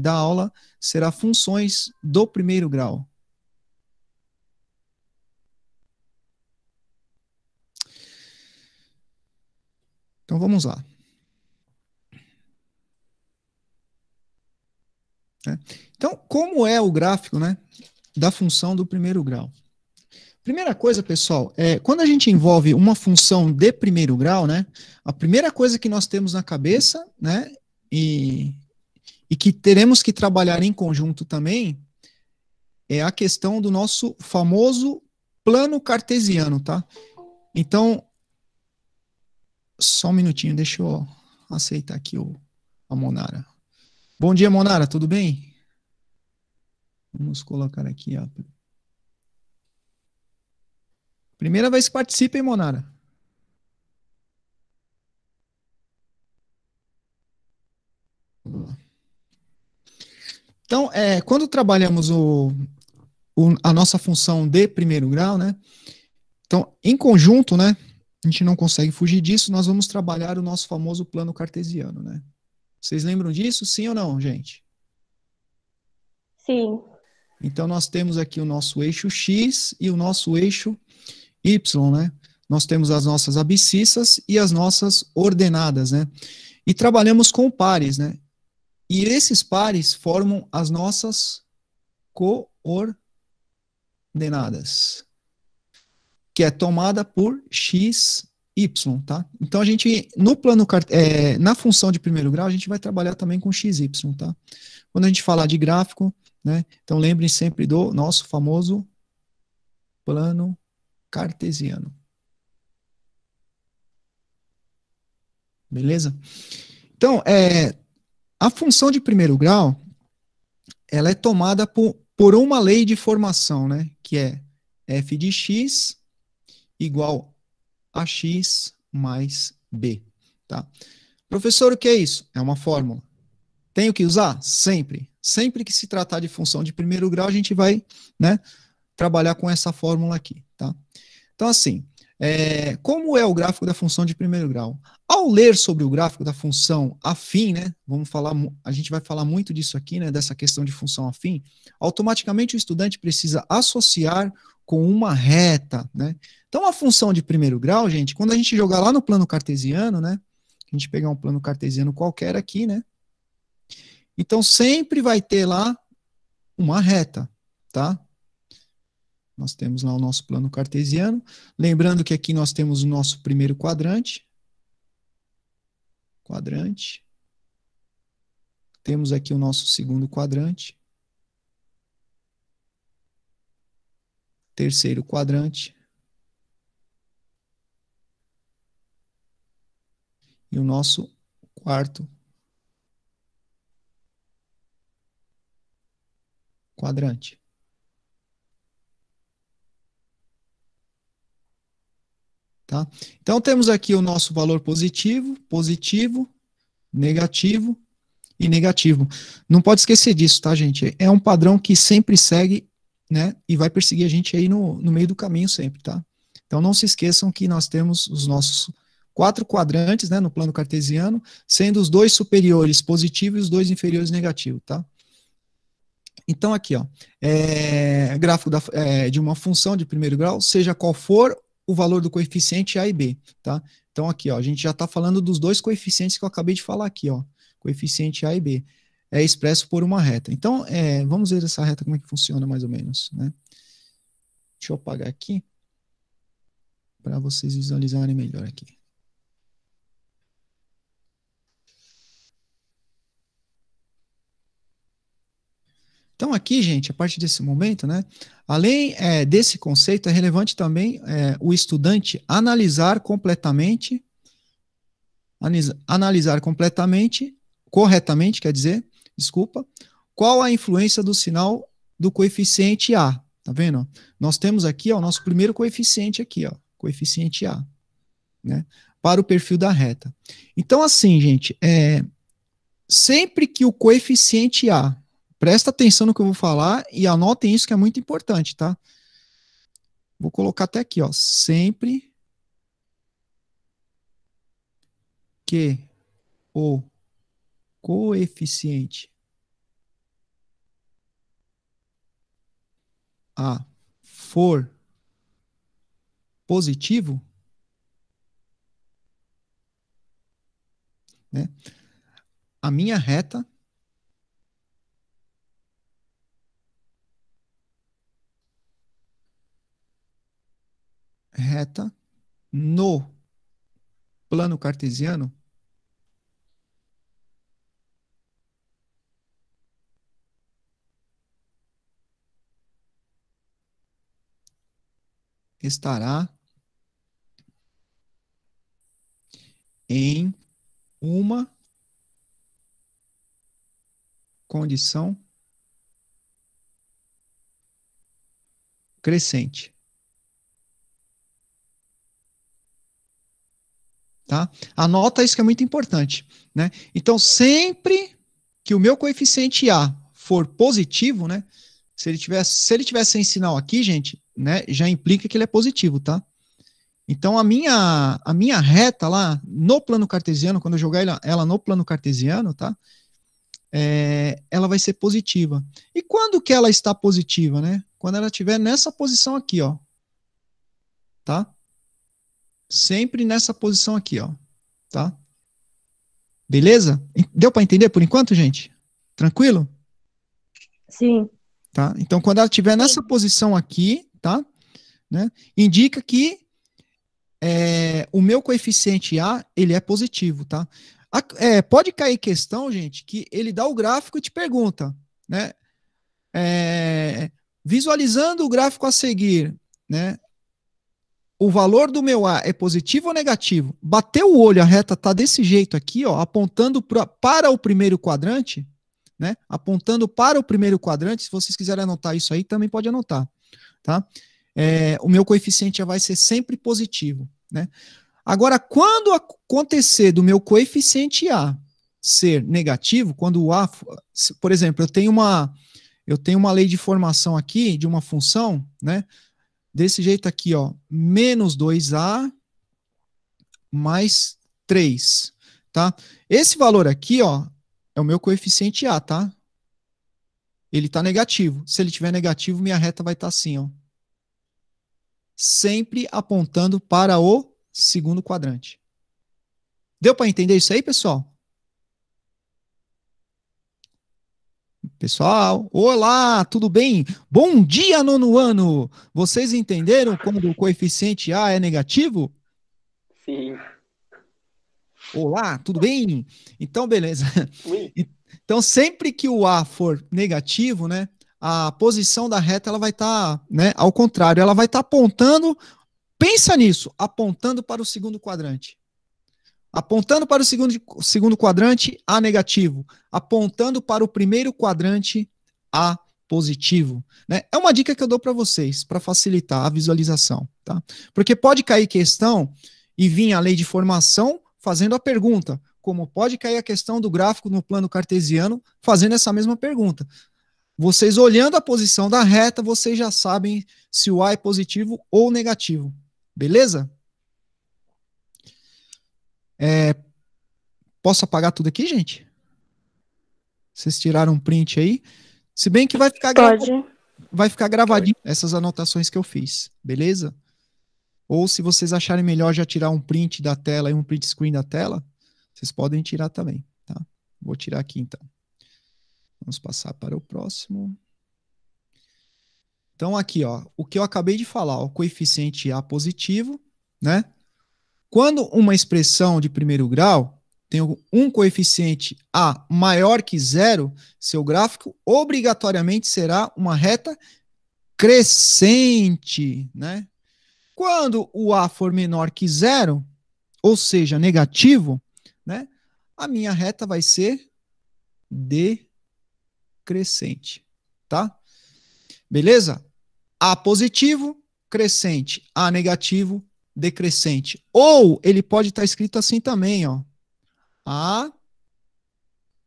da aula será funções do primeiro grau. Então vamos lá. Né? Então, como é o gráfico, né, da função do primeiro grau? Primeira coisa, pessoal, quando a gente envolve uma função de primeiro grau, né, a primeira coisa que nós temos na cabeça, né, e que teremos que trabalhar em conjunto também, é a questão do nosso famoso plano cartesiano, tá? Então, só um minutinho, deixa eu aceitar aqui a Monara. Bom dia, Monara, tudo bem? Vamos colocar aqui, ó. Primeira vez que participa, hein, Monara? Então, quando trabalhamos a nossa função de primeiro grau, né? Então, em conjunto, né? A gente não consegue fugir disso, nós vamos trabalhar o nosso famoso plano cartesiano, né? Vocês lembram disso, sim ou não, gente? Sim. Então, nós temos aqui o nosso eixo X e o nosso eixo Y, né? Nós temos as nossas abscissas e as nossas ordenadas, né? E trabalhamos com pares, né? E esses pares formam as nossas coordenadas, que é tomada por x, y, tá? Então a gente, no plano, na função de primeiro grau, a gente vai trabalhar também com x, y, tá? Quando a gente falar de gráfico, né? Então lembrem sempre do nosso famoso plano cartesiano. Beleza? Então, a função de primeiro grau, ela é tomada por uma lei de formação, né? Que é f de x igual a x mais b, tá? Professor, o que é isso? É uma fórmula. Tenho que usar? Sempre. Sempre que se tratar de função de primeiro grau, a gente vai, né, trabalhar com essa fórmula aqui, tá? Então, assim, como é o gráfico da função de primeiro grau? Ao ler sobre o gráfico da função afim, né, vamos falar, a gente vai falar muito disso aqui, né, dessa questão de função afim, automaticamente o estudante precisa associar com uma reta, né? Então, a função de primeiro grau, gente, quando a gente jogar lá no plano cartesiano, né, a gente pegar um plano cartesiano qualquer aqui, né, então sempre vai ter lá uma reta, tá? Nós temos lá o nosso plano cartesiano. Lembrando que aqui nós temos o nosso primeiro quadrante. Quadrante. Temos aqui o nosso segundo quadrante. Terceiro quadrante. E o nosso quarto quadrante. Tá? Então temos aqui o nosso valor positivo, positivo, negativo e negativo. Não pode esquecer disso, tá, gente? É um padrão que sempre segue, né? E vai perseguir a gente aí no meio do caminho sempre, tá? Então não se esqueçam que nós temos os nossos quatro quadrantes, né, no plano cartesiano, sendo os dois superiores positivo e os dois inferiores negativo, tá? Então aqui, ó, gráfico de uma função de primeiro grau, seja qual for o valor do coeficiente A e B, tá? Então aqui, ó, a gente já está falando dos dois coeficientes que eu acabei de falar aqui, ó, coeficiente A e B, é expresso por uma reta. Então, vamos ver essa reta como é que funciona mais ou menos, né? Deixa eu apagar aqui para vocês visualizarem melhor aqui. Então, aqui, gente, a partir desse momento, né, além desse conceito, é relevante também o estudante analisar completamente, corretamente, quer dizer, desculpa, qual a influência do sinal do coeficiente A. Tá vendo? Nós temos aqui ó, o nosso primeiro coeficiente aqui, ó, coeficiente A, né, para o perfil da reta. Então, assim, gente, sempre que o coeficiente A, presta atenção no que eu vou falar e anotem isso que é muito importante, tá? Vou colocar até aqui, ó, sempre que o coeficiente A for positivo, né, a minha reta no plano cartesiano estará em uma condição crescente. Tá? Anota isso que é muito importante, né? Então, sempre que o meu coeficiente A for positivo, né? Se ele tiver sem sinal aqui, gente, né, já implica que ele é positivo, tá? Então, a minha reta lá no plano cartesiano, quando eu jogar ela no plano cartesiano, tá? Ela vai ser positiva. E quando que ela está positiva, né? Quando ela estiver nessa posição aqui, ó. Tá? Sempre nessa posição aqui, ó. Tá? Beleza? Deu para entender por enquanto, gente? Tranquilo? Sim. Tá? Então, quando ela estiver nessa posição aqui, tá? Né? Indica que o meu coeficiente A, ele é positivo, tá? Pode cair questão, gente, que ele dá o gráfico e te pergunta, né? Visualizando o gráfico a seguir, né? O valor do meu A é positivo ou negativo? Bateu o olho, a reta está desse jeito aqui, ó, apontando para o primeiro quadrante, né? Apontando para o primeiro quadrante. Se vocês quiserem anotar isso aí, também pode anotar, tá? O meu coeficiente já vai ser sempre positivo, né? Agora, quando acontecer do meu coeficiente A ser negativo, quando o A, por exemplo, eu tenho uma lei de formação aqui de uma função, né? Desse jeito aqui, ó, menos 2A mais 3, tá? Esse valor aqui, ó, é o meu coeficiente A, tá? Ele tá negativo. Se ele tiver negativo, minha reta vai estar assim, ó. Sempre apontando para o segundo quadrante. Deu para entender isso aí, pessoal? Pessoal, olá, tudo bem? Bom dia, nono ano! Vocês entenderam quando o coeficiente A é negativo? Sim. Olá, tudo bem? Então, beleza. Oui. Então, sempre que o A for negativo, né, a posição da reta ela vai estar, né, ao contrário, ela vai estar apontando, pensa nisso, apontando para o segundo quadrante. Apontando para o segundo quadrante, A negativo. Apontando para o primeiro quadrante, A positivo. Né? É uma dica que eu dou para vocês, para facilitar a visualização. Tá? Porque pode cair questão e vir a lei de formação fazendo a pergunta, como pode cair a questão do gráfico no plano cartesiano fazendo essa mesma pergunta. Vocês olhando a posição da reta, vocês já sabem se o A é positivo ou negativo. Beleza? Posso apagar tudo aqui, gente? Vocês tiraram um print aí? Se bem que Pode. vai ficar gravadinho essas anotações que eu fiz, beleza? Ou se vocês acharem melhor já tirar um print da tela e um print screen da tela, vocês podem tirar também, tá? Vou tirar aqui então. Vamos passar para o próximo. Então aqui, ó, o que eu acabei de falar, o coeficiente A positivo, né? Quando uma expressão de primeiro grau tem um coeficiente A maior que zero, seu gráfico obrigatoriamente será uma reta crescente, né? Quando o A for menor que zero, ou seja, negativo, né? A minha reta vai ser decrescente, tá? Beleza? A positivo, crescente. A negativo, decrescente. Ou ele pode estar escrito assim também, ó. A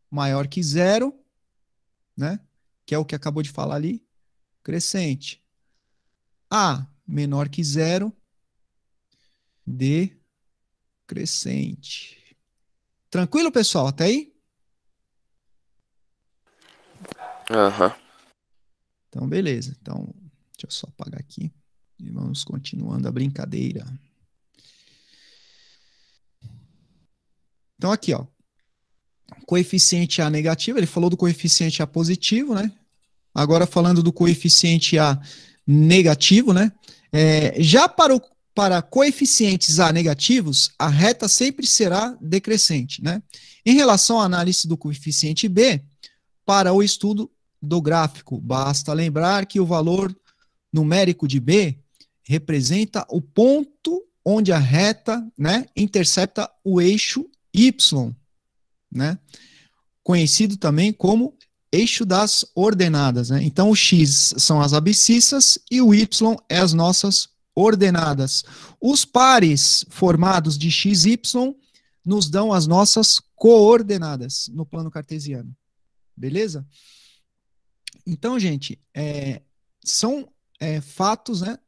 maior que zero, né? Que é o que acabou de falar ali, crescente. A menor que zero, decrescente. Tranquilo, pessoal? Até aí? Aham. Então, beleza. Então, Deixa eu só apagar aqui. E vamos continuando a brincadeira. Então, aqui, ó. Coeficiente A negativo, ele falou do coeficiente A positivo, né? Agora falando do coeficiente A negativo, né? Já para coeficientes A negativos, a reta sempre será decrescente, né? Em relação à análise do coeficiente B, para o estudo do gráfico, basta lembrar que o valor numérico de B representa o ponto onde a reta, né, intercepta o eixo Y, né? Conhecido também como eixo das ordenadas, né? Então, o X são as abscissas e o Y é as nossas ordenadas. Os pares formados de X e Y nos dão as nossas coordenadas no plano cartesiano. Beleza? Então, gente, são fatos, né,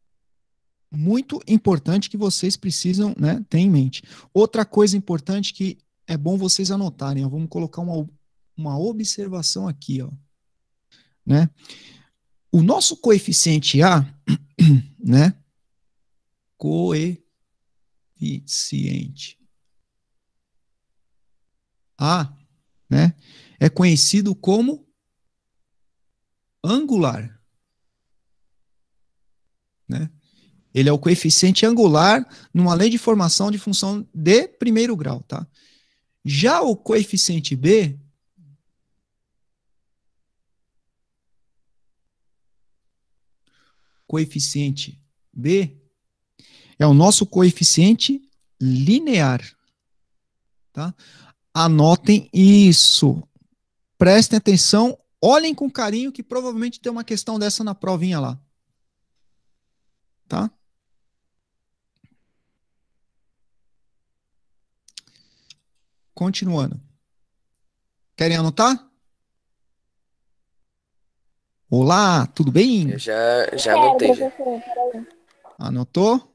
muito importantes que vocês precisam, né, ter em mente. Outra coisa importante que é bom vocês anotarem, ó, vamos colocar uma observação aqui, ó, né? O nosso coeficiente A, né? Coeficiente A, né? É conhecido como angular, né? Ele é o coeficiente angular numa lei de formação de função de primeiro grau, tá? Já o coeficiente B é o nosso coeficiente linear, tá? Anotem isso. Prestem atenção, olhem com carinho que provavelmente tem uma questão dessa na provinha lá. Tá? Continuando. Querem anotar? Olá, tudo bem? Eu já anotei, já. Anotou?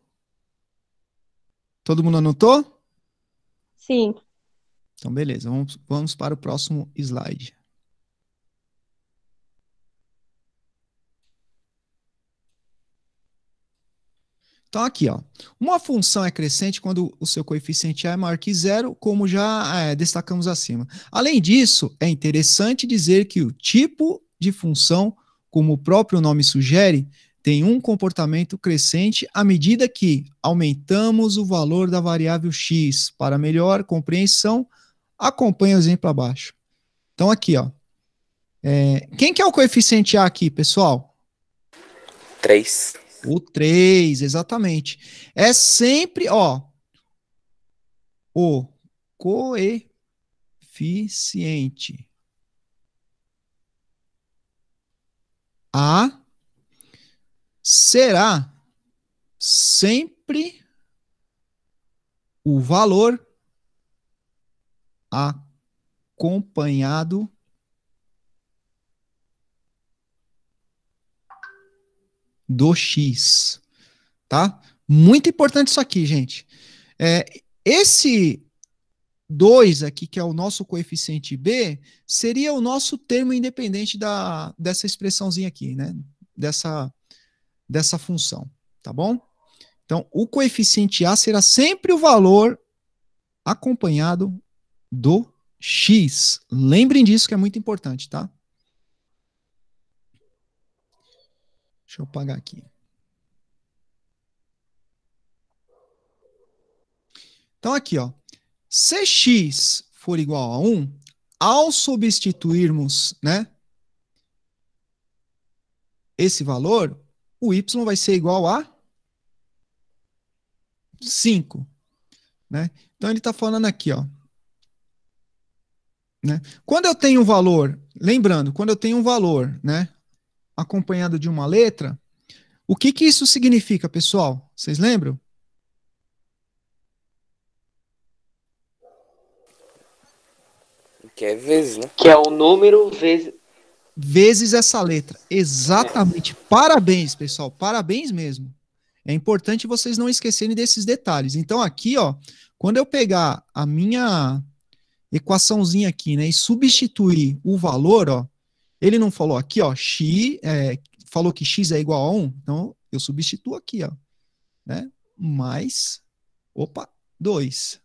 Todo mundo anotou? Sim. Então, beleza. Vamos para o próximo slide. Então, aqui, ó. Uma função é crescente quando o seu coeficiente A é maior que zero, como já destacamos acima. Além disso, é interessante dizer que o tipo de função, como o próprio nome sugere, tem um comportamento crescente à medida que aumentamos o valor da variável x. Para melhor compreensão, acompanhe o exemplo abaixo. Então, aqui, ó. Quem que é o coeficiente A aqui, pessoal? 3. O 3, exatamente. É sempre, ó, o coeficiente A será sempre o valor acompanhado do x, tá? Muito importante isso aqui, gente. Esse 2 aqui, que é o nosso coeficiente B, seria o nosso termo independente dessa expressãozinha aqui, né? Dessa função, tá bom? Então, o coeficiente A será sempre o valor acompanhado do x. Lembrem disso que é muito importante, tá? Deixa eu apagar aqui. Então, aqui, ó. Se x for igual a 1, ao substituirmos, né, esse valor, o y vai ser igual a 5. Né? Então, ele está falando aqui, ó. Né? Quando eu tenho um valor, lembrando, quando eu tenho um valor, né, acompanhado de uma letra, o que isso significa, pessoal? Vocês lembram? Que é vezes, né? Que é o número vezes essa letra. Exatamente. Parabéns, pessoal. Parabéns mesmo. É importante vocês não esquecerem desses detalhes. Então, aqui, ó, quando eu pegar a minha equaçãozinha aqui, né, e substituir o valor, ó, ele não falou aqui, ó, x, falou que x é igual a 1, então eu substituo aqui, ó, né? Mais, 2,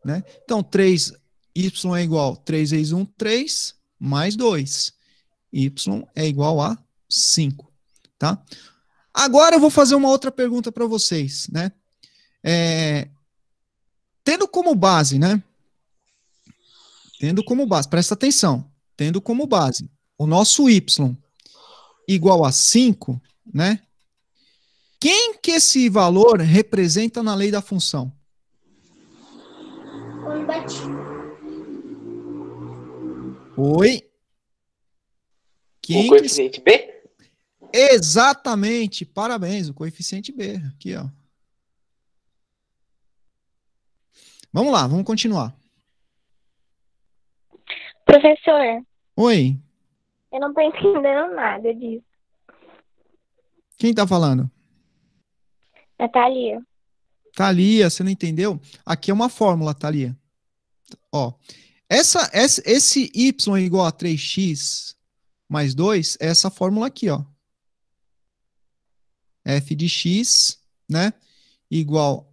né? Então, 3, y é igual a 3 vezes 1, 3, mais 2. Y é igual a 5, tá? Agora eu vou fazer uma outra pergunta para vocês, né? Tendo como base, né? Tendo como base, presta atenção, tendo como base o nosso y igual a 5, né? Quem que esse valor representa na lei da função? Oi? O Quem que... coeficiente B? Exatamente, parabéns, o coeficiente B, aqui, ó. Vamos lá, vamos continuar. Professor, Oi, eu não tô entendendo nada disso. quem tá falando? Natalia. Thalia, você não entendeu? Aqui é uma fórmula, Thalia. Ó, esse y igual a 3x mais 2 é essa fórmula aqui, ó. F de x, né, igual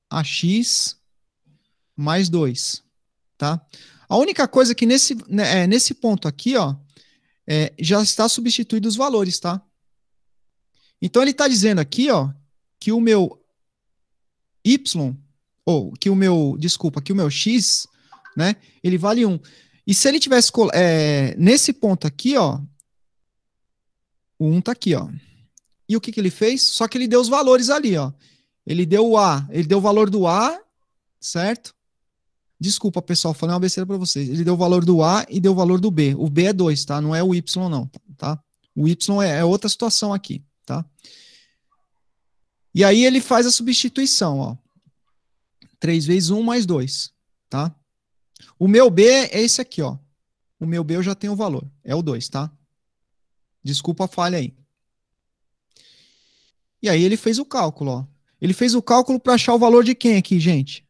a x mais 2, tá? A única coisa que nesse ponto aqui, ó, já está substituído os valores, tá? Então ele está dizendo aqui, ó, que o meu y, ou que o meu, desculpa, que o meu x, né, ele vale 1. E se ele tivesse, nesse ponto aqui, ó, o 1 tá aqui, ó. E o que que ele fez? Só que ele deu os valores ali, ó. Ele deu o A, ele deu o valor do A, certo? Desculpa, pessoal, falei uma besteira para vocês. Ele deu o valor do A e deu o valor do B. O B é 2, tá? Não é o Y, não, tá? O Y é outra situação aqui, tá? E aí ele faz a substituição, ó. 3 vezes 1 mais 2, tá? O meu B é esse aqui, ó. O meu B eu já tenho o valor. É o 2, tá? Desculpa a falha aí. E aí ele fez o cálculo, ó. Ele fez o cálculo para achar o valor de quem aqui, gente?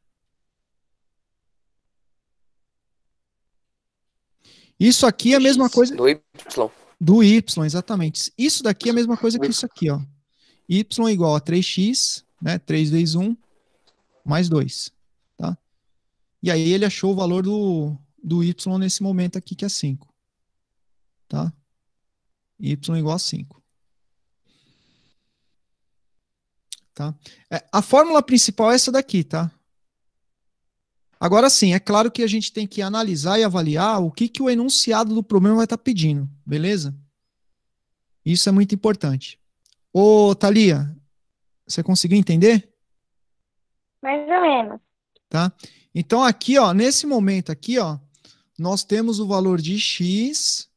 Isso aqui é a mesma coisa Do Y. do Y, exatamente. Isso daqui é a mesma coisa que isso aqui, ó. Y igual a 3x, né? 3 vezes 1 mais 2, tá? E aí ele achou o valor do Y nesse momento aqui, que é 5, tá? Y igual a 5. Tá? A fórmula principal é essa daqui, tá? Agora sim, é claro que a gente tem que analisar e avaliar o que, que o enunciado do problema vai estar pedindo, beleza? Isso é muito importante. Ô, Thalia, você conseguiu entender? Mais ou menos. Tá? Então aqui, ó, nesse momento aqui, ó, nós temos o valor de x,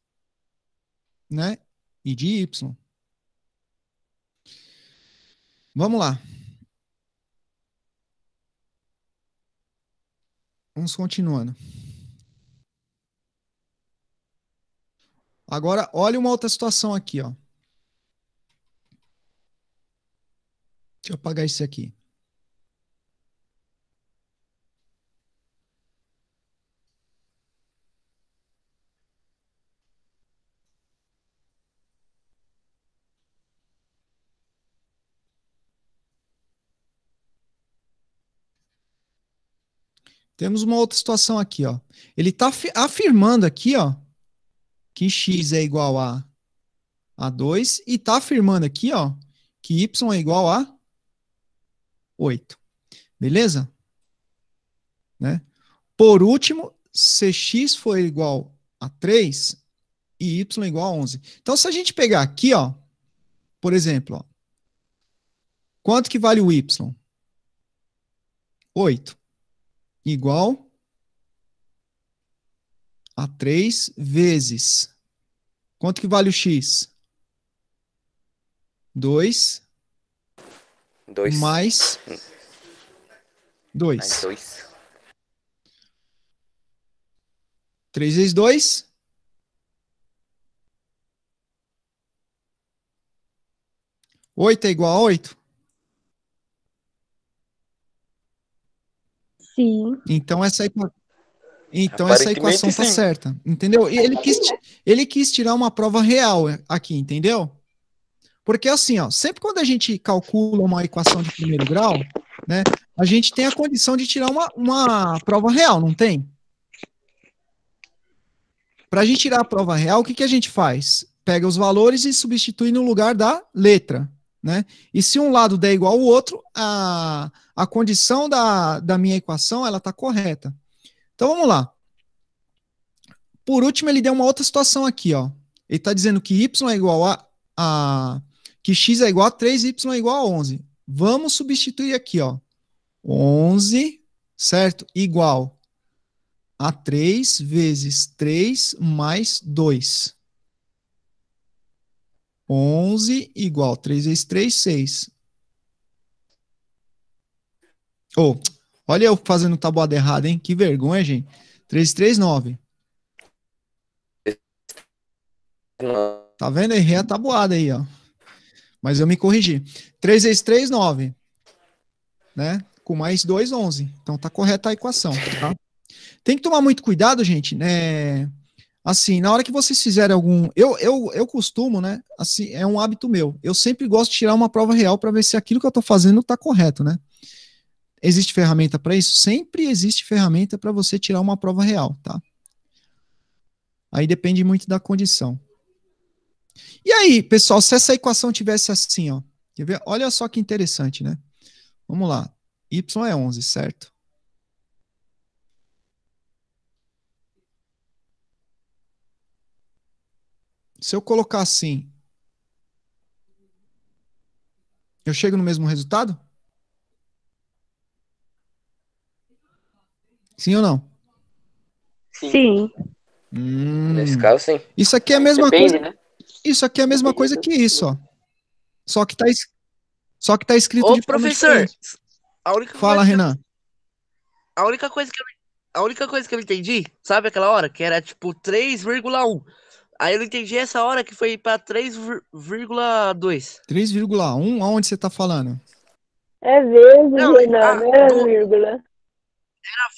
né, e de y. Vamos lá. Vamos continuando. Agora, olha uma outra situação aqui, ó. Deixa eu apagar esse aqui. Temos uma outra situação aqui, ó. Ele está afirmando aqui, ó, que x é igual a 2 e está afirmando aqui, ó, que y é igual a 8. Beleza? Né? Por último, se x for igual a 3 e y é igual a 11. Então, se a gente pegar aqui, ó, por exemplo, ó, quanto que vale o y? 8. Igual a 3 vezes. Quanto que vale o x? 2 2. mais Mais 2. 2. 3 vezes 2? 8 é igual a 8? Sim. Então essa, Então essa Aparentemente, equação tá sim. certa, entendeu? E ele quis tirar uma prova real aqui, entendeu? Porque assim, ó, sempre quando a gente calcula uma equação de primeiro grau, né, a gente tem a condição de tirar uma prova real, não tem? Para a gente tirar a prova real, o que, que a gente faz? Pega os valores e substitui no lugar da letra, né? E se um lado der igual ao outro, a condição da minha equação, ela está correta. Então, vamos lá. Por último, ele deu uma outra situação aqui, ó. Ele está dizendo que y é igual que x é igual a 3y é igual a 11. Vamos substituir aqui, ó. 11, certo? Igual a 3 vezes 3 mais 2. 11 igual 3 vezes 3, 6. Oh, olha eu fazendo tabuada errada, hein? Que vergonha, gente. 3 vezes 3, 9. Não. Tá vendo? Errei a tabuada aí, ó. Mas eu me corrigi. 3 vezes 3, 9. Né? Com mais 2, 11. Então tá correta a equação, tá? Tem que tomar muito cuidado, gente, né? Assim, na hora que vocês fizerem algum. Eu costumo, né? Assim, é um hábito meu. Eu sempre gosto de tirar uma prova real para ver se aquilo que eu tô fazendo tá correto, né? Existe ferramenta para isso? Sempre existe ferramenta para você tirar uma prova real, tá? Aí depende muito da condição. E aí, pessoal, se essa equação tivesse assim, ó. Quer ver? Olha só que interessante, né? Vamos lá. Y é 11, certo? Se eu colocar assim, eu chego no mesmo resultado? Sim ou não? Sim. Nesse caso, sim. Isso aqui é a mesma Depende, coisa. né? Isso aqui é a mesma coisa que isso, ó. Só que tá escrito Ô, de forma professor, diferente. a única Fala, coisa que eu, Renan. a única coisa que eu, a única coisa que eu entendi, sabe aquela hora que era tipo 3,1. Aí eu não entendi essa hora que foi pra 3,2. 3,1, aonde você tá falando? É vezes, Não, Renan, não é vírgula.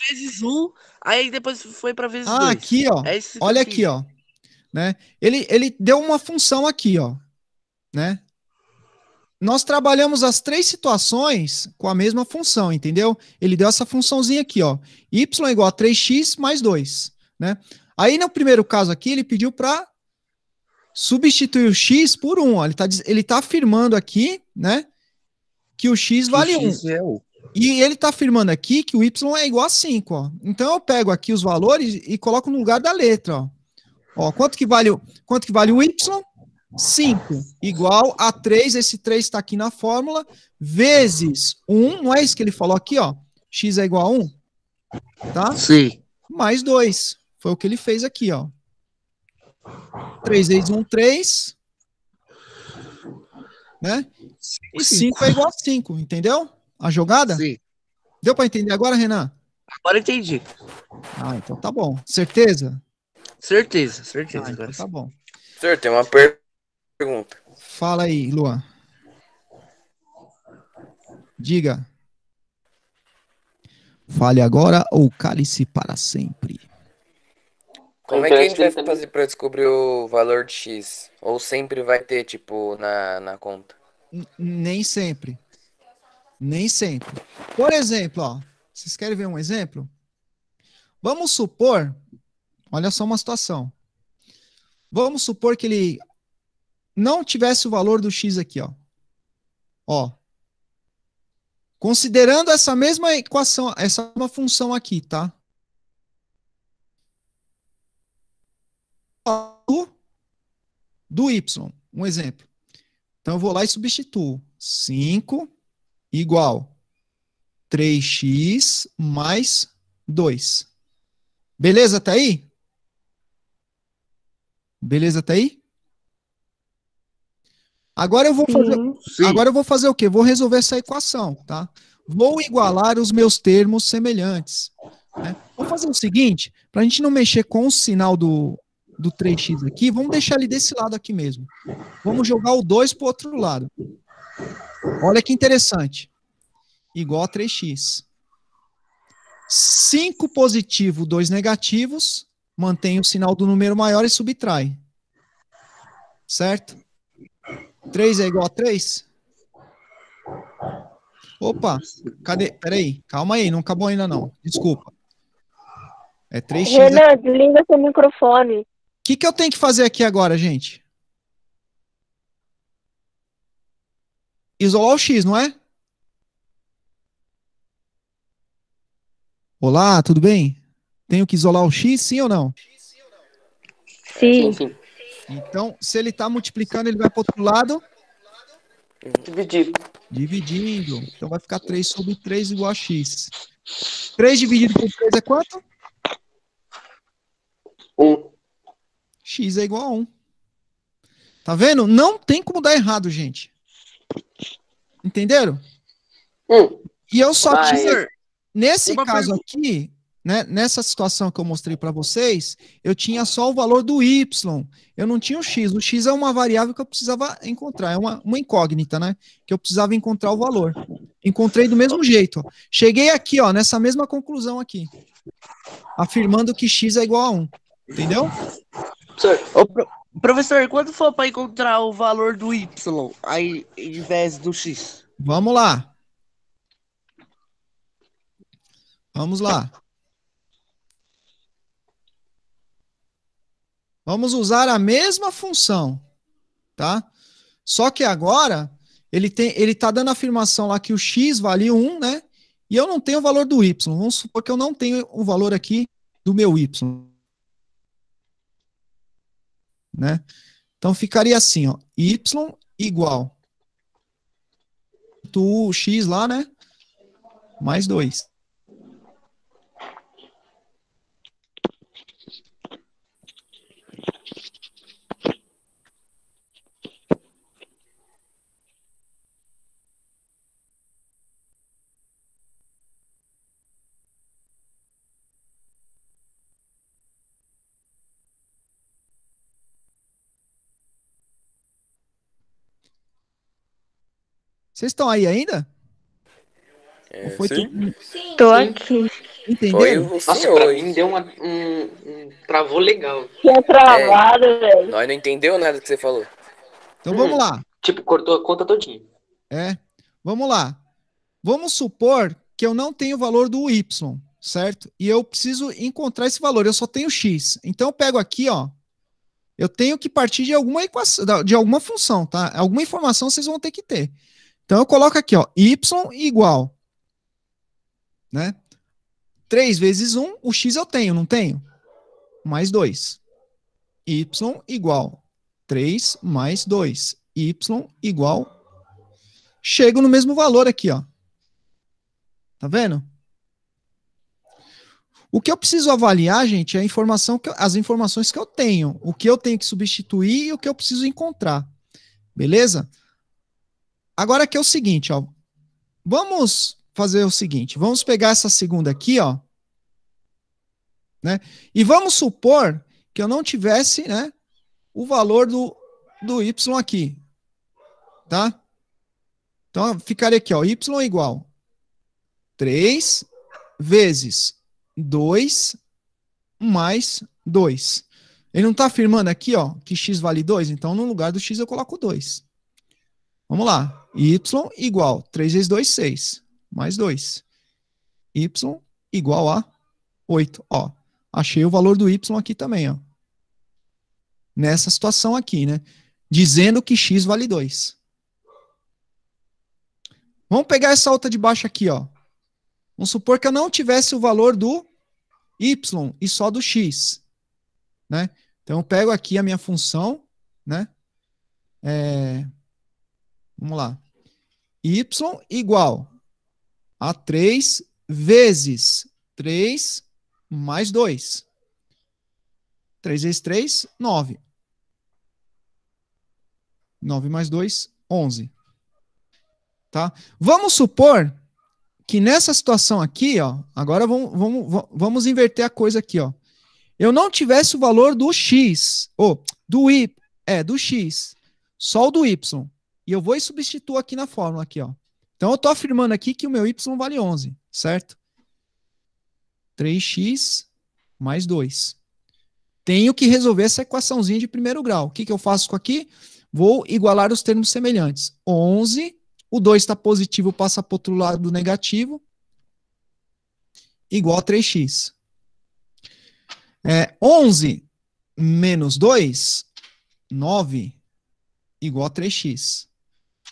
vezes 1, aí depois foi pra vezes Ah, 2. aqui, ó. É isso que eu Olha aqui, entendi. ó. Né? Ele deu uma função aqui, ó. Né? Nós trabalhamos as três situações com a mesma função, entendeu? Ele deu essa funçãozinha aqui, ó. Y é igual a 3x mais 2, né? Aí no primeiro caso aqui, ele pediu para substituir o x por 1. Ó. Ele tá afirmando aqui, né, que o x Que vale o 1. X é 1. E ele tá afirmando aqui que o y é igual a 5, ó. Então eu pego aqui os valores e coloco no lugar da letra, ó. Ó, quanto que vale o y? 5 igual a 3, esse 3 está aqui na fórmula, vezes 1, não é isso que ele falou aqui, ó? X é igual a 1, tá? Sim. Mais 2. Foi o que ele fez aqui, ó. 3 vezes 1, 3. Né? E 5 é igual a 5, entendeu? A jogada? Sim. Deu para entender agora, Renan? Agora eu entendi. Ah, então tá bom. Certeza? Certeza. Ah, então tá bom. Senhor, tem uma pergunta. Fala aí, Luan. Diga. Fale agora ou cale-se para sempre. Como é que a gente vai fazer para descobrir o valor de X? Ou sempre vai ter, tipo, na conta? Nem sempre. Nem sempre. Por exemplo, ó, vocês querem ver um exemplo? Vamos supor, olha só uma situação. Vamos supor que ele não tivesse o valor do X aqui, ó. Ó. Considerando essa mesma equação, essa mesma função aqui, tá? Do Y, um exemplo. Então eu vou lá e substituo. 5 igual 3x mais 2. Beleza até aí? Beleza até aí? Agora eu vou fazer, agora eu vou fazer o quê? Vou resolver essa equação, tá? Vou igualar os meus termos semelhantes. Né? Vou fazer o seguinte, para a gente não mexer com o sinal do 3x aqui, vamos deixar ele desse lado aqui mesmo. Vamos jogar o 2 para o outro lado. Olha que interessante. Igual a 3x. 5 positivo, 2 negativos, mantém o sinal do número maior e subtrai. Certo? 3 é igual a 3? Opa, cadê? Peraí, calma aí, não acabou ainda não. Desculpa. É 3x. Renan, desliga seu microfone. O que eu tenho que fazer aqui agora, gente? Isolar o x, não é? Olá, tudo bem? Tenho que isolar o x, sim ou não? Sim. Sim. Então, se ele está multiplicando, ele vai para o outro lado? Dividido. Dividindo. Então vai ficar 3 sobre 3 igual a x. 3 dividido por 3 é quanto? 1. X é igual a 1. Tá vendo? Não tem como dar errado, gente. Entenderam? E eu só tinha... Nesse caso aqui, né, nessa situação que eu mostrei para vocês, eu tinha só o valor do y. Eu não tinha o x. O x é uma variável que eu precisava encontrar. É uma incógnita, né? Que eu precisava encontrar o valor. Encontrei do mesmo jeito. Ó. Cheguei aqui, ó, nessa mesma conclusão aqui. Afirmando que x é igual a 1. Entendeu? Professor, quando for para encontrar o valor do y aí, em vez do x? Vamos lá. Vamos lá. Vamos usar a mesma função, tá? Só que agora ele tá dando a afirmação lá que o x vale 1, né? E eu não tenho o valor do y. Vamos supor que eu não tenho o valor aqui do meu y, né? Então ficaria assim, ó, y igual o x lá, né? Mais 2. Vocês estão aí ainda? É, Ou foi sim. tudo... Tô aqui. Entenderam? Foi o Nossa, senhor. pra mim deu travou legal. Tinha travado, velho. Nós não entendeu nada que você falou. Então vamos lá. Tipo, cortou a conta todinha. Vamos lá. Vamos supor que eu não tenho o valor do y, certo? E eu preciso encontrar esse valor. Eu só tenho x. Então eu pego aqui, ó. Eu tenho que partir de alguma equação, de alguma função, tá? Alguma informação vocês vão ter que ter. Então eu coloco aqui, ó, y igual, né? 3 vezes 1, o x eu tenho, não tenho? Mais 2. Y igual 3 mais 2. Y igual... Chego no mesmo valor aqui, ó. Tá vendo? O que eu preciso avaliar, gente, é as informações que eu tenho. O que eu tenho que substituir e o que eu preciso encontrar. Beleza? Agora aqui é o seguinte, ó. Vamos fazer o seguinte. Vamos pegar essa segunda aqui, ó. Né? E vamos supor que eu não tivesse, né, o valor do y aqui. Tá? Então, ficaria aqui, ó. Y igual 3 vezes 2 mais 2. Ele não está afirmando aqui, ó, que x vale 2? Então, no lugar do x, eu coloco 2. Vamos lá. Y igual 3 vezes 2, 6. Mais 2. Y igual a 8. Ó, achei o valor do y aqui também, ó. Nessa situação aqui, né? Dizendo que x vale 2. Vamos pegar essa outra de baixo aqui, ó. Vamos supor que eu não tivesse o valor do y e só do x, né? Então eu pego aqui a minha função, né? Vamos lá. Y igual a 3 vezes 3 mais 2. 3 vezes 3, 9. 9 mais 2, 11. Tá? Vamos supor que nessa situação aqui, ó, agora vamos inverter a coisa aqui, ó. Eu não tivesse o valor do x, ou do y, do x, só o do y. E eu vou e substituo aqui na fórmula aqui, ó. Então eu estou afirmando aqui que o meu y vale 11, certo? 3x mais 2. Tenho que resolver essa equaçãozinha de primeiro grau. O que eu faço com aqui? Vou igualar os termos semelhantes. 11, o 2 está positivo, passa para o outro lado do negativo, igual a 3x. 11 menos 2, 9, igual a 3x.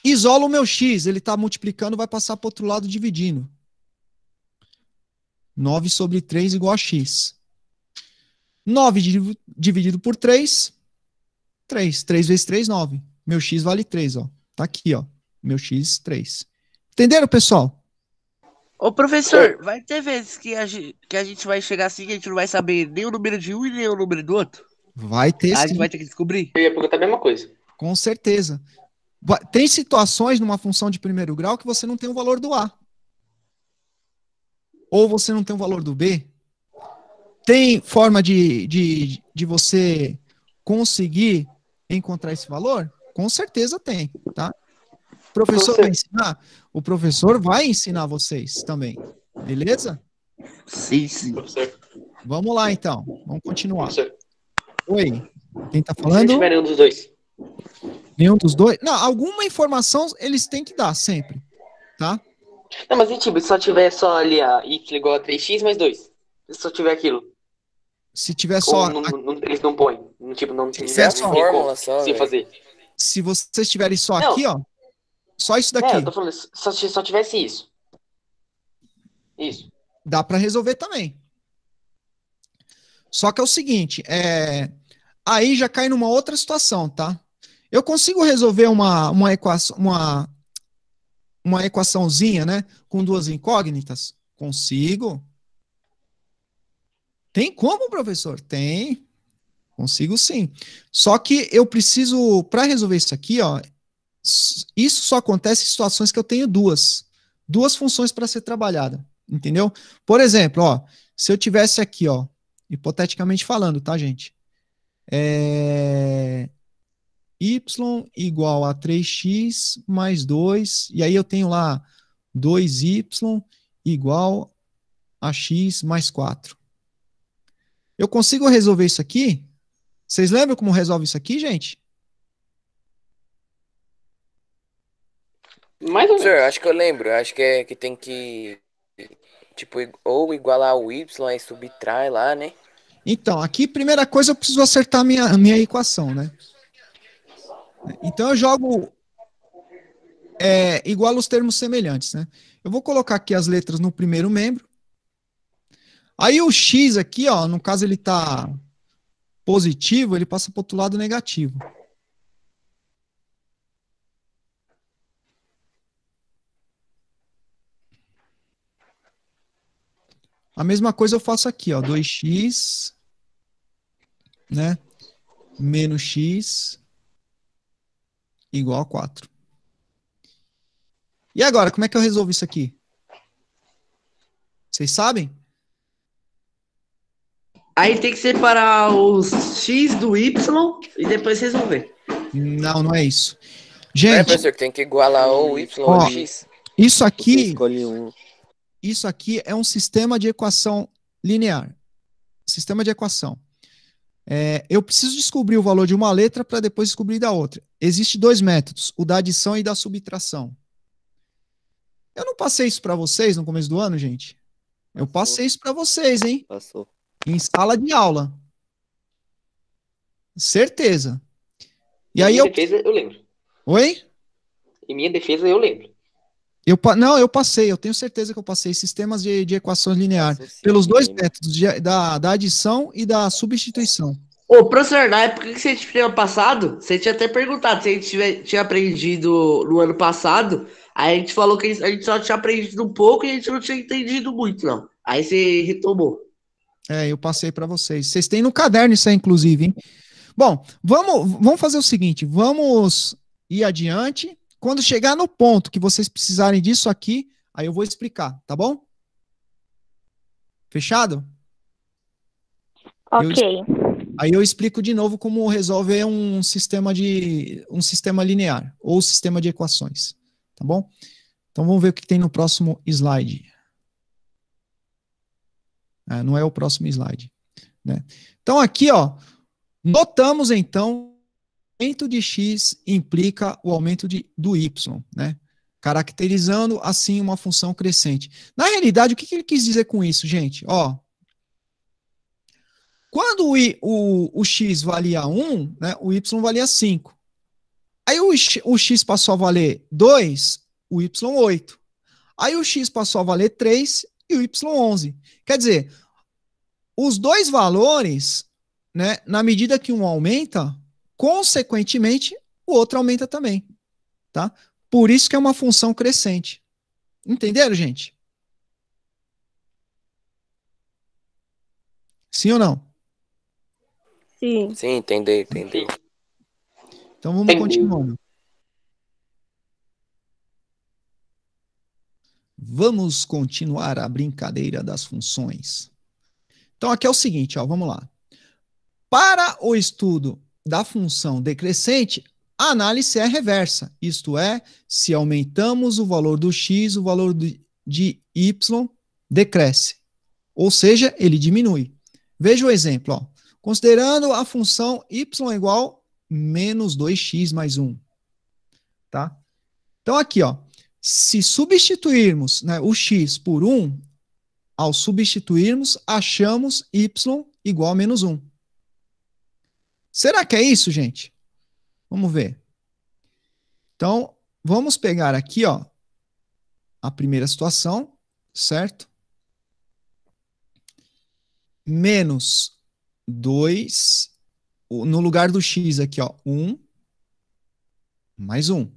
Isolo o meu x, ele está multiplicando, vai passar para o outro lado dividindo. 9 sobre 3 igual a x. 9 dividido por 3, 3. 3 vezes 3, 9. Meu x vale 3, ó. Tá aqui, ó. Meu x, 3. Entenderam, pessoal? Ô, professor, vai ter vezes que a gente vai chegar assim e a gente não vai saber nem o número de um e nem o número do outro? Vai ter A sim, gente vai ter que descobrir? Eu ia perguntar a mesma coisa. com certeza. Tem situações numa função de primeiro grau que você não tem o valor do A. Ou você não tem o valor do B. Tem forma de você conseguir encontrar esse valor? Com certeza tem, tá? O professor vai ensinar? O professor vai ensinar vocês também. Beleza? Sim, sim. Professor, Vamos lá, então. Vamos continuar. professor. Oi. Quem tá Se falando? tiver nenhum dos dois. Nenhum dos dois? Não, alguma informação eles têm que dar sempre, tá? Não, mas e tipo, se só tiver só ali a y igual a 3x mais 2? Se só tiver aquilo. Se tiver só... Eles não põem. Tipo, não Tem tem que ser a só. fórmula só, se velho. fazer. Se vocês tiverem só Não. aqui, ó. Só isso daqui. Eu tô falando, só tivesse isso. Isso. Dá para resolver também. Só que é o seguinte, aí já cai numa outra situação, tá? Eu consigo resolver uma equaçãozinha, né, com duas incógnitas? Consigo. Tem como, professor? Tem. Consigo sim. Só que eu preciso, para resolver isso aqui, ó, isso só acontece em situações que eu tenho duas funções para ser trabalhada, entendeu? Por exemplo, ó, se eu tivesse aqui, ó, hipoteticamente falando, tá, gente? Y igual a 3x mais 2, e aí eu tenho lá 2y igual a x mais 4. Eu consigo resolver isso aqui? Vocês lembram como resolve isso aqui, gente? Mais ou Professor, menos. acho que eu lembro. Acho que é que tem que, tipo, ou igualar o y, aí subtrai lá, né? Então, aqui, primeira coisa, eu preciso acertar a minha equação, né? Então, eu jogo igual os termos semelhantes, né? Eu vou colocar aqui as letras no primeiro membro. Aí o x aqui, ó, no caso ele está positivo, ele passa para o outro lado negativo. A mesma coisa eu faço aqui, ó, 2x, né, menos x igual a 4. E agora, como é que eu resolvo isso aqui? Vocês sabem? Aí tem que separar os x do y e depois resolver. Não, não é isso. Não é, Gente, professor, que tem que igualar ou o y ou Ó, o x. isso Você aqui, escolhe um. isso aqui é um sistema de equação linear. Sistema de equação. Eu preciso descobrir o valor de uma letra para depois descobrir da outra. Existem dois métodos, o da adição e da subtração. Eu não passei isso para vocês no começo do ano, gente? Eu passei isso para vocês, hein? Passou. Em sala de aula. Certeza. E aí minha defesa, eu lembro. Oi? Em minha defesa, eu lembro. Não, eu passei, eu tenho certeza que eu passei sistemas de equações lineares Passou sim, pelos dois lembro. métodos, da adição e da substituição. Ô, professor, na época que você tinha passado, você tinha até perguntado se a gente tinha aprendido no ano passado. Aí a gente falou que a gente só tinha aprendido um pouco e a gente não tinha entendido muito, não. Aí você retomou. Eu passei para vocês. Vocês têm no caderno isso aí, inclusive, hein? Bom, vamos fazer o seguinte, vamos ir adiante. Quando chegar no ponto que vocês precisarem disso aqui, aí eu vou explicar, tá bom? Fechado? Ok. Aí eu explico de novo como resolver um sistema linear ou sistema de equações, tá bom? Então vamos ver o que tem no próximo slide. Não é o próximo slide, né? Então, aqui, ó, notamos, então, o aumento de x implica o aumento do y, né? Caracterizando, assim, uma função crescente. Na realidade, o que ele quis dizer com isso, gente? Ó, quando o x valia 1, né, o y valia 5. Aí o x passou a valer 2, o y 8. Aí o x passou a valer 3 e o y 11. Quer dizer, os dois valores, né, na medida que um aumenta, consequentemente, o outro aumenta também, tá? Por isso que é uma função crescente. Entenderam, gente? Sim ou não? Sim. Sim, entendeu. Então vamos Entendi. continuando. Vamos continuar a brincadeira das funções. Então aqui é o seguinte, ó, vamos lá. Para o estudo da função decrescente, a análise é reversa, isto é, se aumentamos o valor do x, o valor de y decresce, ou seja, ele diminui. Veja o exemplo, ó. Considerando a função y igual menos 2x mais 1. Tá? Então aqui, ó, se substituirmos, né, o x por 1, ao substituirmos, achamos y igual a menos 1. Será que é isso, gente? Vamos ver. Então, vamos pegar aqui, ó, a primeira situação, certo? Menos 2, no lugar do x aqui, ó, 1, mais 1.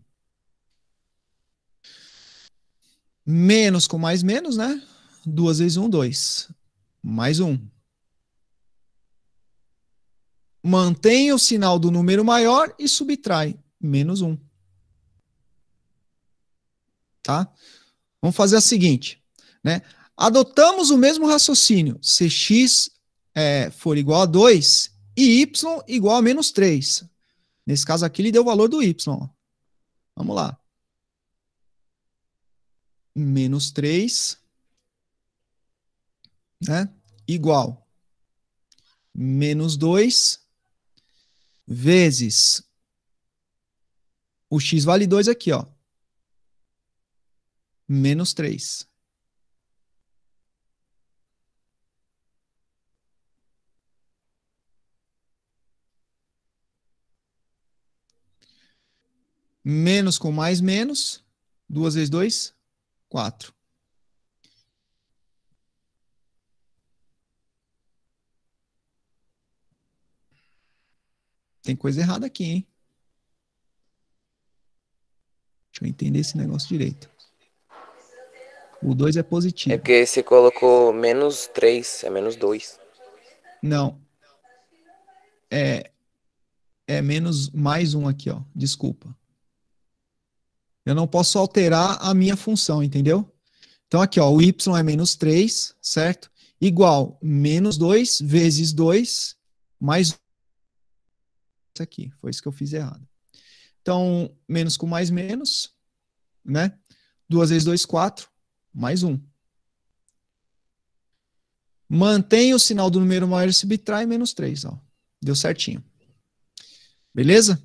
Menos com mais menos, né? 2 vezes 1, 2. Mais 1. Mantém o sinal do número maior e subtrai. Menos 1. Tá? Vamos fazer a seguinte, né? Adotamos o mesmo raciocínio. Se x for igual a 2 e y igual a menos 3. Nesse caso aqui, ele deu o valor do y. Ó. Vamos lá. Menos 3, né? Igual menos 2 vezes o x vale 2 aqui, ó. Menos 3. Menos com mais menos. 2 vezes 2, 4. Tem coisa errada aqui, hein? Deixa eu entender esse negócio direito. O 2 é positivo. É porque você colocou menos 3, é menos 2. Não. É menos mais 1 aqui, ó. Desculpa. Eu não posso alterar a minha função, entendeu? Então aqui, ó, o y é menos 3, certo? Igual menos 2 vezes 2 mais 1. Isso aqui, foi isso que eu fiz errado. Então, menos com mais menos, né? 2 vezes 2, 4, mais 1. Mantém o sinal do número maior e subtrai menos 3, ó. Deu certinho. Beleza?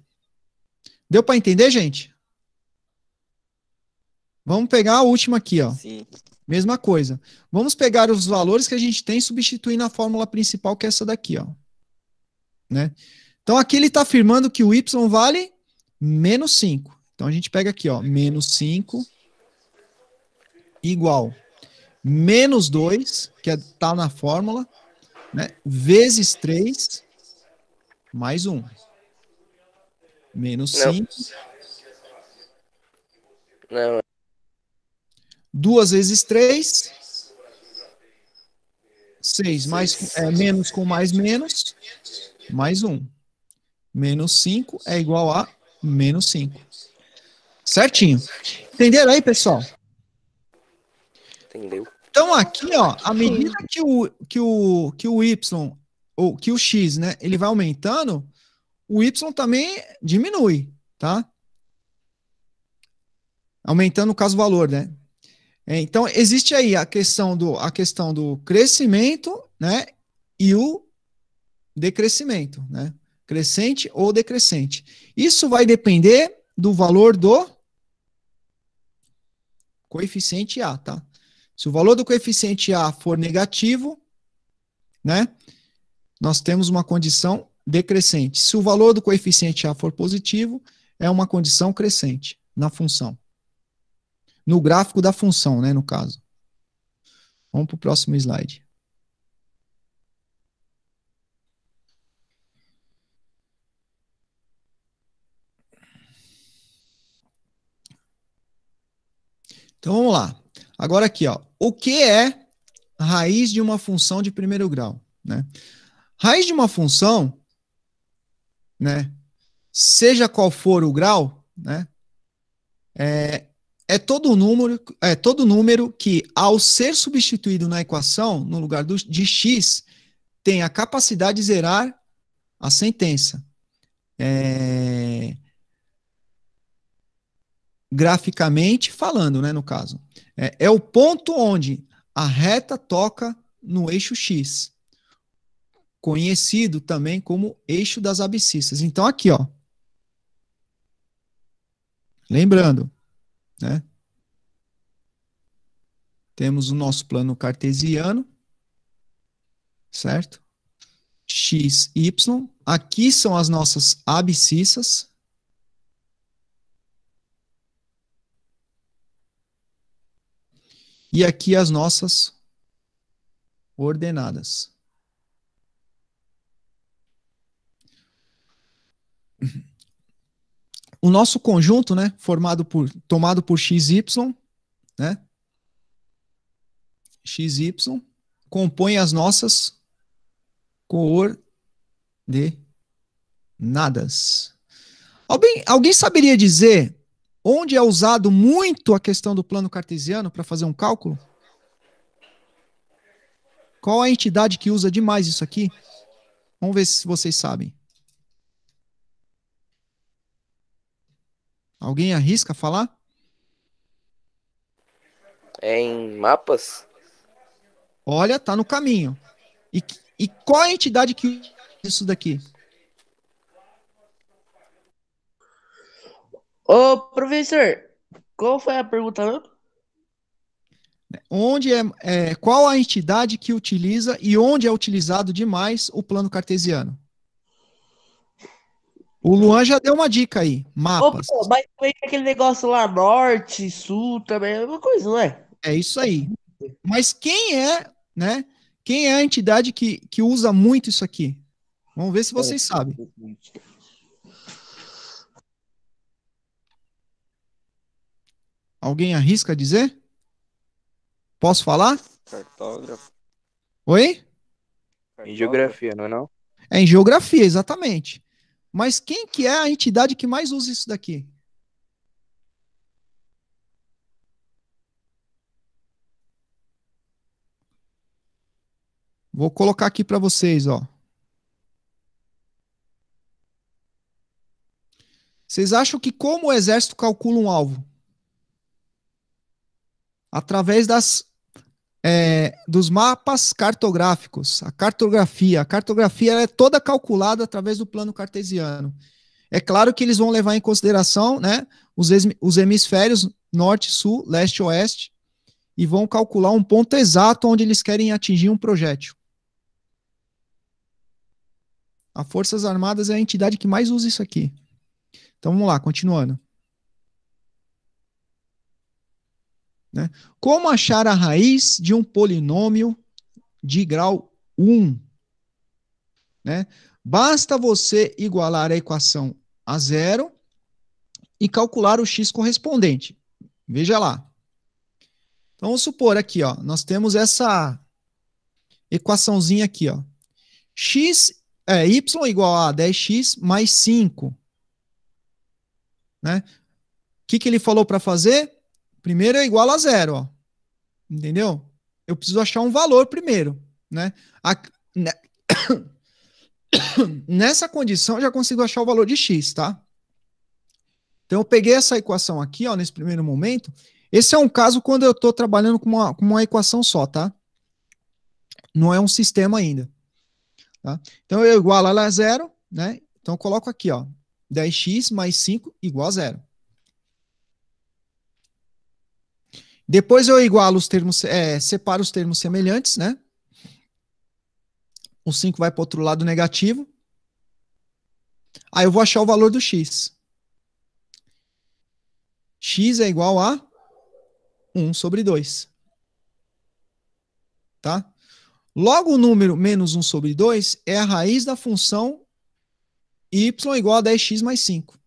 Deu para entender, gente? Vamos pegar a última aqui, ó. Sim. Mesma coisa. Vamos pegar os valores que a gente tem e substituir na fórmula principal, que é essa daqui, ó. Né? Então, aqui ele está afirmando que o y vale menos 5. Então, a gente pega aqui, ó, menos 5 igual menos 2, que está na fórmula, né, vezes 3, mais 1. Menos 5. Não. 2 vezes 3, 6. Menos com mais menos, mais 1. Menos 5 é igual a menos 5. Certinho. Entenderam aí, pessoal? Entendeu? Então, aqui, ó, à medida que o y, ou que o x, né, ele vai aumentando, o y também diminui, tá? Aumentando, no caso, o valor, né? Então, existe aí a questão do crescimento, né, e o decrescimento, né? Crescente ou decrescente. Isso vai depender do valor do coeficiente A, tá? Se o valor do coeficiente A for negativo, né, nós temos uma condição decrescente. Se o valor do coeficiente A for positivo, é uma condição crescente na função. No gráfico da função, né, no caso. Vamos para o próximo slide. Então vamos lá. Agora aqui, ó. O que é raiz de uma função de primeiro grau, né? Raiz de uma função, né, seja qual for o grau, né, é todo número que, ao ser substituído na equação, no lugar de x, tem a capacidade de zerar a sentença. Graficamente falando, né, no caso. É o ponto onde a reta toca no eixo x, conhecido também como eixo das abscissas. Então, aqui, ó. Lembrando, né? Temos o nosso plano cartesiano, certo? X, Y. Aqui são as nossas abscissas. E aqui as nossas ordenadas. O nosso conjunto, né, tomado por xy, né? Xy compõe as nossas coordenadas. Alguém saberia dizer onde é usado muito a questão do plano cartesiano para fazer um cálculo? Qual a entidade que usa demais isso aqui? Vamos ver se vocês sabem. Alguém arrisca falar? É em mapas? Olha, tá no caminho. E qual a entidade que usa isso daqui? Ô, professor, qual foi a pergunta mesmo? Qual a entidade que utiliza e onde é utilizado demais o plano cartesiano? O Luan já deu uma dica aí, Ô, mapas. pô, mas também tem aquele negócio lá, norte, sul, também é a mesma coisa, não é? É isso aí. Mas quem é, né? Quem é a entidade que usa muito isso aqui? Vamos ver se vocês sabem. Alguém arrisca dizer? Posso falar? Cartógrafo. Oi? Em geografia, não é não? É em geografia, exatamente. Mas quem que é a entidade que mais usa isso daqui? Vou colocar aqui para vocês, ó. Vocês acham que como o exército calcula um alvo? Através dos mapas cartográficos. A cartografia ela é toda calculada através do plano cartesiano. É claro que eles vão levar em consideração, né, os hemisférios norte, sul, leste e oeste, e vão calcular um ponto exato onde eles querem atingir um projétil. As Forças Armadas é a entidade que mais usa isso aqui. Então vamos lá, continuando. Né? Como achar a raiz de um polinômio de grau 1? Né? Basta você igualar a equação a zero e calcular o x correspondente. Veja lá. Então, vamos supor aqui, ó, nós temos essa equaçãozinha aqui, ó. Y igual a 10x mais 5. Né? O que ele falou para fazer? Primeiro é igual a zero, ó. Entendeu? Eu preciso achar um valor primeiro, né? Nessa condição, eu já consigo achar o valor de x, tá? Então, eu peguei essa equação aqui, ó, nesse primeiro momento, Esse é um caso quando eu estou trabalhando com uma equação só, tá? Não é um sistema ainda. Tá? Então, eu igualo ela a zero, né? Então, eu coloco aqui, ó, 10x mais 5 igual a zero. Depois eu igualo os termos, separo os termos semelhantes, né? O 5 vai para o outro lado negativo. Aí eu vou achar o valor do x. X é igual a 1 sobre 2. Tá? Logo, o número menos 1 sobre 2 é a raiz da função y igual a 10x mais 5.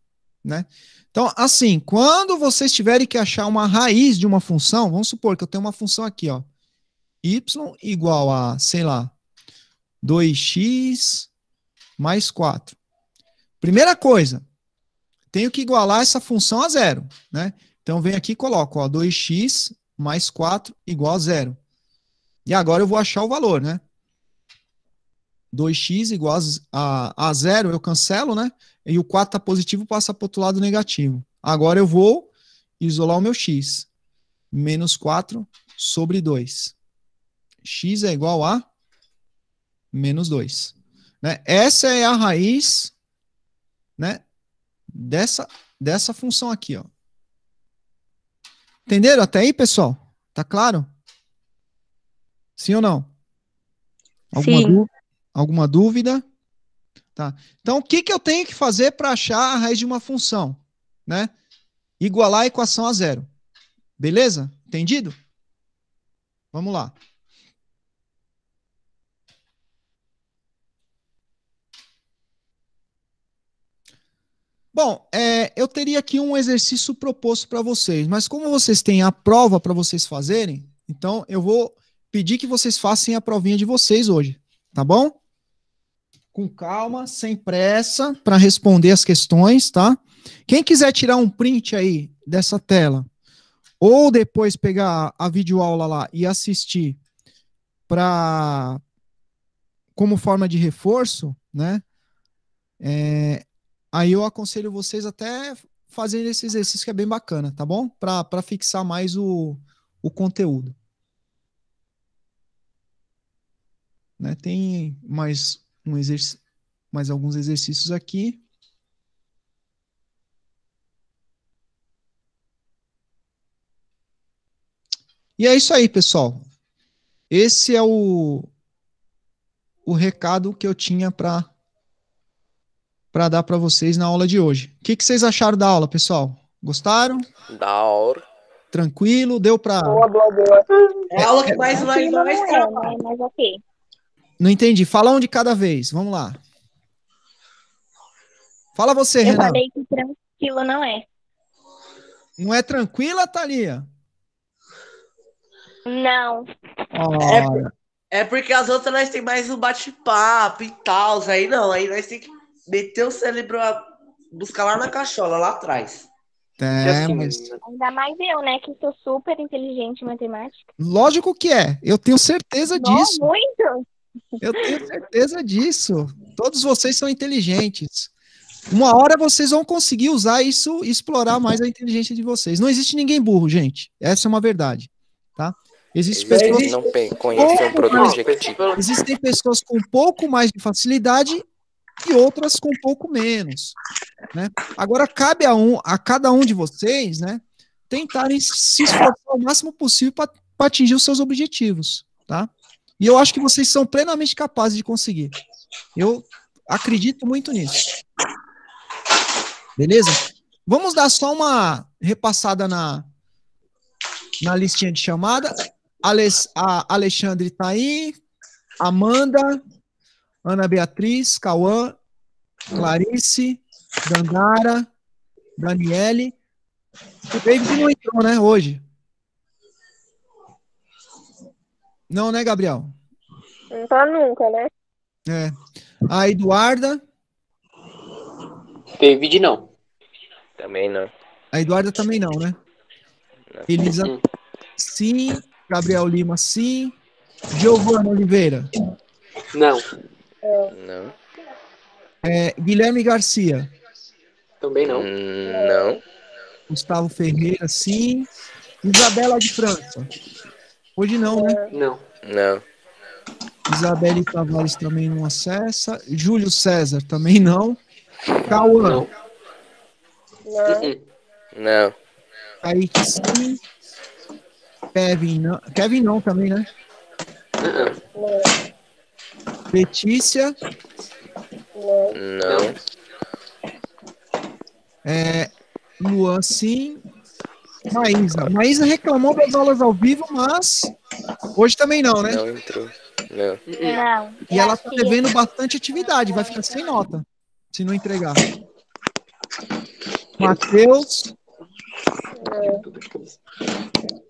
Né? Então, assim, quando vocês tiverem que achar uma raiz de uma função, vamos supor que eu tenho uma função aqui, ó, y igual a, sei lá, 2x mais 4. Primeira coisa, tenho que igualar essa função a zero, né? Então, venho aqui e coloco, ó, 2x mais 4 igual a zero. E agora eu vou achar o valor, né? 2x igual a zero, eu cancelo, né? E o 4 está positivo, passa para o outro lado negativo. Agora eu vou isolar o meu x. Menos 4 sobre 2. X é igual a menos 2. Né? Essa é a raiz, né, dessa função aqui, ó. Entenderam até aí, pessoal? Tá claro? Sim ou não? Sim. Alguma dúvida? Tá. Então, o que eu tenho que fazer para achar a raiz de uma função? Né? Igualar a equação a zero. Beleza? Entendido? Vamos lá. Bom, eu teria aqui um exercício proposto para vocês, mas como vocês têm a prova para vocês fazerem, então eu vou pedir que vocês façam a provinha de vocês hoje, tá bom? Com calma, sem pressa, para responder as questões, tá? Quem quiser tirar um print aí dessa tela, ou depois pegar a videoaula lá e assistir como forma de reforço, né? Aí eu aconselho vocês até fazerem esse exercício que é bem bacana, tá bom? Para fixar mais o conteúdo. Né? Tem mais alguns exercícios aqui. E é isso aí, pessoal. Esse é o recado que eu tinha para dar para vocês na aula de hoje. O que vocês acharam da aula, pessoal? Gostaram? Da hora. Tranquilo? Deu para... Boa. É a aula que mais vai mais trabalho. Mas ok. Não entendi. Fala um de cada vez. Vamos lá. Fala você, Eu Renan. falei que tranquilo não é. Não é tranquila, Thalia? Não. Olha, É porque as outras nós tem mais um bate-papo e tal. Aí não, aí nós tem que meter o cérebro a buscar lá na cachola, lá atrás. mas... Ainda mais eu, né? Que sou super inteligente em matemática. Lógico que é. Eu tenho certeza disso. Não, muito. Eu tenho certeza disso. Todos vocês são inteligentes. Uma hora vocês vão conseguir usar isso e explorar mais a inteligência de vocês. Não existe ninguém burro, gente. Essa é uma verdade. Tá? Existem pessoas... Não conhecem o produto objetivo. Existem pessoas com um pouco mais de facilidade e outras com um pouco menos, né? Agora, cabe a cada um de vocês, né, tentarem se esforçar o máximo possível para atingir os seus objetivos, tá? E eu acho que vocês são plenamente capazes de conseguir. Eu acredito muito nisso. Beleza? Vamos dar só uma repassada na listinha de chamada. A Alexandre está aí, Amanda, Ana Beatriz, Cauã, Clarice, Dandara, Daniele. O David não entrou, né, hoje? Não, né, Gabriel? Não tá nunca, né? É. A Eduarda. David não. Também não. A Eduarda também não, né? Elisa, sim. Gabriel Lima, sim. Giovana Oliveira. Não. Não. Guilherme Garcia. Também não. Não. Gustavo Ferreira, sim. Isabela de França. Hoje não, né? Não. Não. Isabelle Tavares também não acessa. Júlio César também não. Cauã. Não. Não. Kaique sim. Kevin não também, né? Letícia. Não. Luan sim. Maísa reclamou das aulas ao vivo, mas hoje também não, né? Não entrou. Não. Não. E ela tá devendo bastante atividade, vai ficar sem nota se não entregar. Matheus.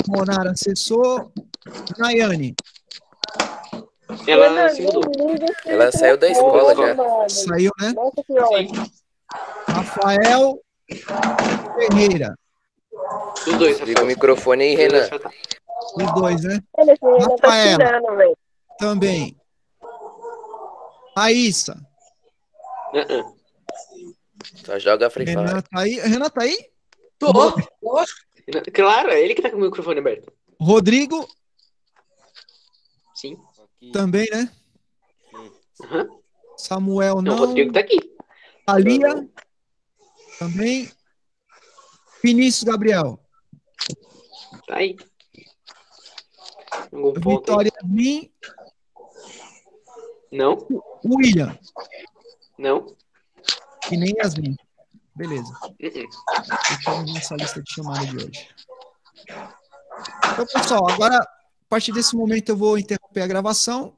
Monara acessou. Nayane. Ela se mudou. Ela saiu da escola já. Saiu, né? Nossa, que ódio. Rafael Ferreira. Os dois, Liga o microfone aí, Renan. Os dois, né? Esse menino tá Rafaela. tirando, velho. Também. Raíssa. Só joga Free Fire. Renan tá aí? Renan tá aí? Tô, lógico. Claro, é ele que tá com o microfone aberto. Rodrigo Sim. também, né? Uhum. Samuel Não, o não. Rodrigo tá aqui. Thalia também. Vinícius Gabriel. Tá aí. Algum ponto Vitória Yasmin. aí? Não. William. Não. E nem Yasmin. Beleza. Uh-uh. Ficamos nessa lista de chamada de hoje. Então, pessoal, agora, a partir desse momento, eu vou interromper a gravação